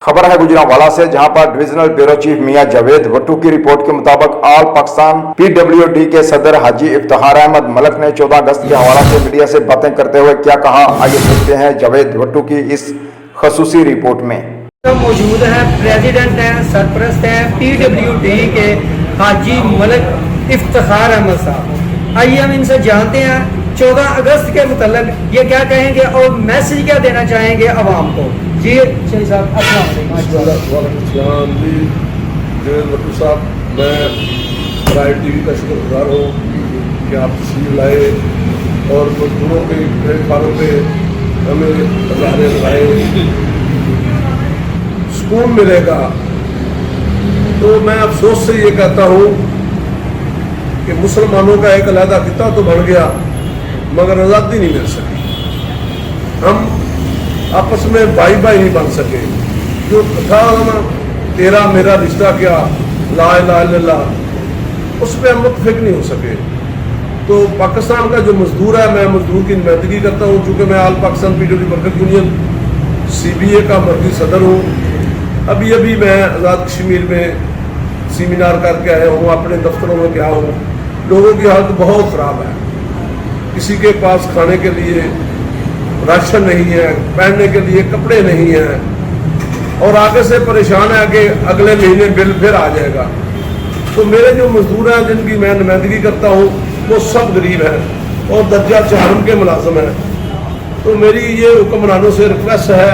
खबर है गुजरांवाला से, जहां पर डिविजनल ब्यूरो चीफ मियां जावेद भट्टू की रिपोर्ट के मुताबिक ऑल पाकिस्तान PWD के सदर हाजी इफ्तिखार अहमद मलिक ने 14 अगस्त के हवाला से मीडिया से बातें करते हुए क्या कहा, आइए देखते हैं जावेद भट्टू की इस खसूसी रिपोर्ट में। मौजूद है प्रेसिडेंट हैं, सरपरस्त हैं PWD के हाजी मलिक इफ्तिखार अहमद साहब। आइए हम इनसे जानते हैं 14 अगस्त के मुतल्लिक ये क्या कहेंगे और मैसेज क्या देना चाहेंगे आवाम को। जी शहीद साहब, अस्सलाम जी। जावेद भट्टू साहब, मैं राय TV का शुक्रगुजार हूँ कि आप तशरीफ लाए और मजदूरों के प्लेटफार्म पे हमें नज़ारे लगाए, सुकून मिलेगा। तो मैं अफसोस से ये कहता हूँ कि मुसलमानों का एक अलहदा खिता तो बढ़ गया मगर आज़ादी नहीं मिल सकी। हम आपस में भाई भाई नहीं बन सके। जो था ना, तेरा मेरा रिश्ता क्या, ला इलाहा इल्लल्लाह, उस पर हम मुतफिक नहीं हो सके। तो पाकिस्तान का जो मजदूर है, मैं मजदूर की नुमाइंदगी करता हूँ चूँकि मैं all Pakistan PWD worker union CBA का मरकज़ी सदर हूँ। अभी अभी मैं आज़ाद कश्मीर में सेमिनार करके आया हूँ, अपने दफ्तरों में गया हूँ। लोगों की हालत बहुत ख़राब है, किसी के पास खाने के लिए राशन नहीं है, पहनने के लिए कपड़े नहीं हैं और आगे से परेशान है कि अगले महीने बिल फिर आ जाएगा। तो मेरे जो मजदूर हैं जिनकी मैं नुमाइंदगी करता हूँ वो सब गरीब हैं और दर्जा 4 के मुलाजम हैं। तो मेरी ये हुक्मरानों से रिक्वेस्ट है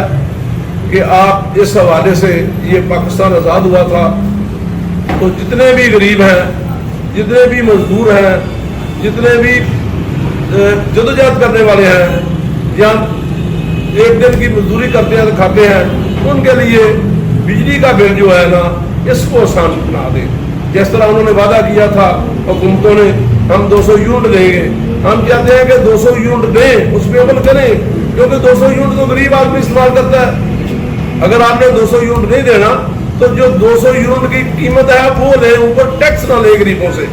कि आप इस हवाले से, ये पाकिस्तान आज़ाद हुआ था तो जितने भी गरीब हैं, जितने भी मजदूर हैं, जितने भी जदोजहद करने वाले हैं या एक दिन की मजदूरी करते हैं तो खाते हैं, उनके लिए बिजली का बिल जो है ना, इसको आसान बना दें। जिस तरह उन्होंने वादा किया था हुकूमतों ने, हम 200 यूनिट देंगे। हम चाहते हैं कि 200 यूनिट दें, उस पर अमल करें, क्योंकि 200 यूनिट तो गरीब आदमी इस्तेमाल करता है। अगर आपने 200 यूनिट नहीं देना तो जो 200 यूनिट की कीमत है वो लें, ऊपर टैक्स ना ले गरीबों से।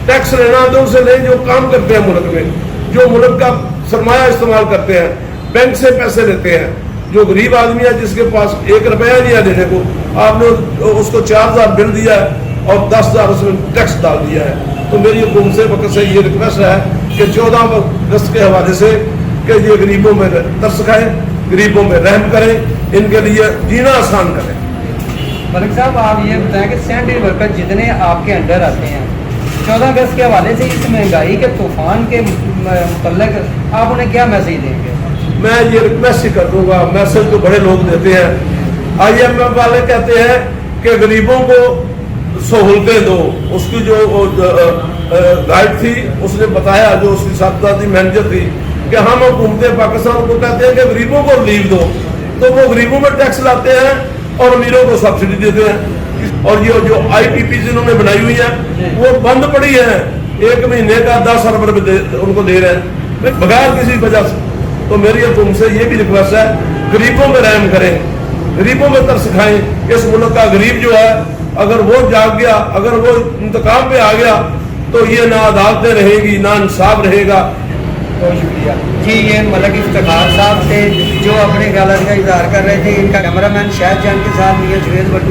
टैक्स लेना तो उनसे लें जो काम करते हैं मुल्क में, जो मुल्क का सरमाया इस्तेमाल करते हैं, बैंक से पैसे लेते हैं। जो गरीब आदमी है जिसके पास 1 रुपया नहीं है देने को, आपने उसको 4000 बिल दिया है और 10,000 उसमें टैक्स डाल दिया है। तो मेरी हुकूमत से वक्त से ये रिक्वेस्ट है कि 14 अगस्त के हवाले से कि ये गरीबों में तरस खाएं, गरीबों में रहम करें, इनके लिए जीना आसान करें। मलिक साहब, आप ये बताएं कि सैनिटरी वर्कर जितने आपके अंडर आते हैं 14 अगस्त के हवाले से इस महंगाई के तूफान के मुतल्लिक आप उन्हें क्या मैसेज देंगे? मैं ये रिक्वेस्ट ही कर दूंगा, मैसेज तो बड़े लोग देते हैं। IMF वाले कहते हैं कि गरीबों को सहूलतें दो। उसकी जो गाइड थी उसने बताया, जो उसकी साथी मैनेजर थी, कि हम हुकूमत पाकिस्तान को कहते हैं कि गरीबों को रिलीफ दो, तो वो गरीबों में टैक्स लाते हैं और अमीरों को सब्सिडी देते हैं। और ये जो IPP जिन्होंने बनाई हुई है वो बंद पड़ी है, 1 महीने का 10 अरब रुपये उनको दे रहे हैं बगैर किसी वजह से। तो मेरी हुकूमत से ये भी रिक्वेस्ट है, गरीबों में रहम करें, गरीबों में तरस खाएं। इस मुल्क का गरीब जो है, अगर वो जाग गया, अगर वो इंतकाम पे आ गया तो ये ना अदालतें रहेगी, ना इंसाफ रहेगा। बहुत शुक्रिया जी। ये मलिक इफ्तिखार साहब थे जो अपने ख्याल का इजहार कर रहे थे। इनका कैमरामैन शाहिद जान के साथ मियां जावेद भट्टू।